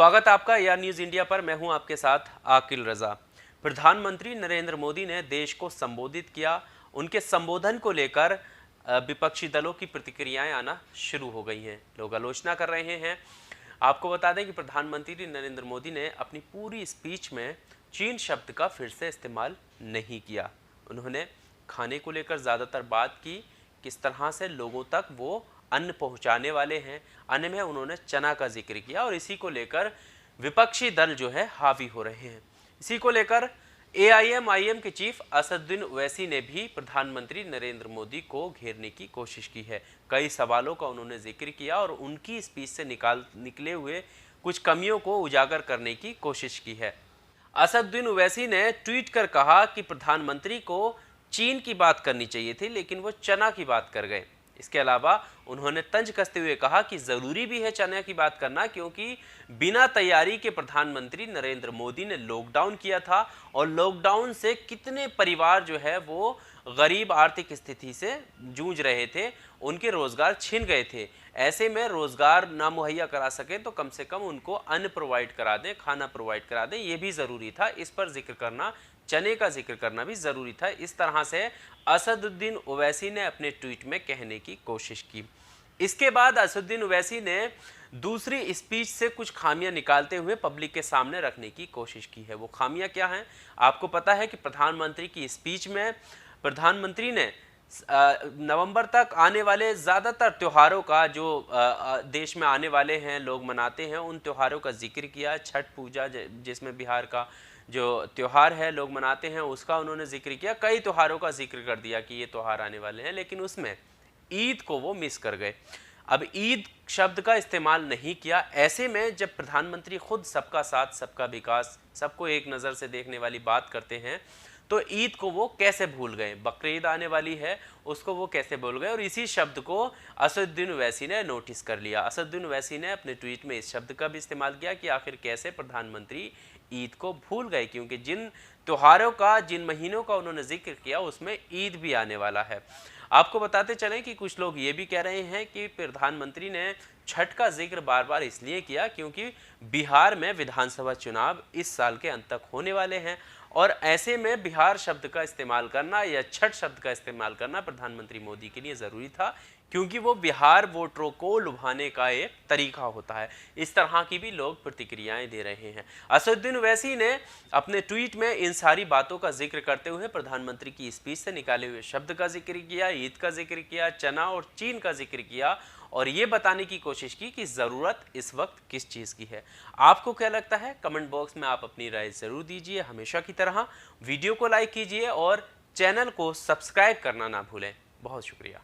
स्वागत आपका या न्यूज़ इंडिया पर। मैं हूं आपके साथ आकिल रजा। प्रधानमंत्री नरेंद्र मोदी ने देश को संबोधित किया। उनके संबोधन को लेकर विपक्षी दलों की प्रतिक्रियाएं आना शुरू हो गई हैं। लोग आलोचना कर रहे हैं। आपको बता दें कि प्रधानमंत्री नरेंद्र मोदी ने अपनी पूरी स्पीच में चीन शब्द का फिर से इस्तेमाल नहीं किया। उन्होंने खाने को लेकर ज़्यादातर बात की, किस तरह से लोगों तक वो अन्न पहुंचाने वाले हैं। अन्य में उन्होंने चना का जिक्र किया और इसी को लेकर विपक्षी दल जो है हावी हो रहे हैं। इसी को लेकर एआईएमआईएम के चीफ असदुद्दीन ओवैसी ने भी प्रधानमंत्री नरेंद्र मोदी को घेरने की कोशिश की है। कई सवालों का उन्होंने जिक्र किया और उनकी स्पीच से निकले हुए कुछ कमियों को उजागर करने की कोशिश की है। असदुद्दीन ओवैसी ने ट्वीट कर कहा कि प्रधानमंत्री को चीन की बात करनी चाहिए थी, लेकिन वो चना की बात कर गए। इसके अलावा उन्होंने तंज कसते हुए कहा कि जरूरी भी है चना की बात करना, क्योंकि बिना तैयारी के प्रधानमंत्री नरेंद्र मोदी ने लॉकडाउन किया था और लॉकडाउन से कितने परिवार जो है वो गरीब आर्थिक स्थिति से जूझ रहे थे, उनके रोजगार छिन गए थे। ऐसे में रोजगार ना मुहैया करा सके तो कम से कम उनको अन्न प्रोवाइड करा दें, खाना प्रोवाइड करा दें, ये भी ज़रूरी था। इस पर जिक्र करना, चने का जिक्र करना भी ज़रूरी था। इस तरह से असदुद्दीन ओवैसी ने अपने ट्वीट में कहने की कोशिश की। इसके बाद असदुद्दीन ओवैसी ने दूसरी स्पीच से कुछ खामियां निकालते हुए पब्लिक के सामने रखने की कोशिश की है। वो खामियां क्या हैं? आपको पता है कि प्रधानमंत्री की स्पीच में प्रधानमंत्री ने नवंबर तक आने वाले ज़्यादातर त्योहारों का जो देश में आने वाले हैं, लोग मनाते हैं, उन त्योहारों का जिक्र किया। छठ पूजा जिसमें बिहार का जो त्यौहार है लोग मनाते हैं, उसका उन्होंने जिक्र किया। कई त्योहारों का जिक्र कर दिया कि ये त्यौहार आने वाले हैं, लेकिन उसमें ईद को वो मिस कर गए। अब ईद शब्द का इस्तेमाल नहीं किया। ऐसे में जब प्रधानमंत्री खुद सबका साथ, सबका विकास, सबको एक नज़र से देखने वाली बात करते हैं, तो ईद को वो कैसे भूल गए? बकरीद आने वाली है, उसको वो कैसे भूल गए? और इसी शब्द को असदुद्दीन ओवैसी ने नोटिस कर लिया। असदुद्दीन ओवैसी ने अपने ट्वीट में इस शब्द का भी इस्तेमाल किया कि आखिर कैसे प्रधानमंत्री ईद को भूल गए, क्योंकि जिन त्योहारों का, जिन महीनों का उन्होंने जिक्र किया उसमें ईद भी आने वाला है। आपको बताते चलें कि कुछ लोग ये भी कह रहे हैं कि प्रधानमंत्री ने छठ का जिक्र बार बार इसलिए किया क्योंकि बिहार में विधानसभा चुनाव इस साल के अंत तक होने वाले हैं और ऐसे में बिहार शब्द का इस्तेमाल करना या छठ शब्द का इस्तेमाल करना प्रधानमंत्री मोदी के लिए ज़रूरी था, क्योंकि वो बिहार वोटरों को लुभाने का एक तरीका होता है। इस तरह की भी लोग प्रतिक्रियाएं दे रहे हैं। असदुद्दीन ओवैसी ने अपने ट्वीट में इन सारी बातों का जिक्र करते हुए प्रधानमंत्री की स्पीच से निकाले हुए शब्द का जिक्र किया, ईद का जिक्र किया, चना और चीन का जिक्र किया और ये बताने की कोशिश की कि ज़रूरत इस वक्त किस चीज़ की है। आपको क्या लगता है? कमेंट बॉक्स में आप अपनी राय ज़रूर दीजिए। हमेशा की तरह वीडियो को लाइक कीजिए और चैनल को सब्सक्राइब करना ना भूलें। बहुत शुक्रिया।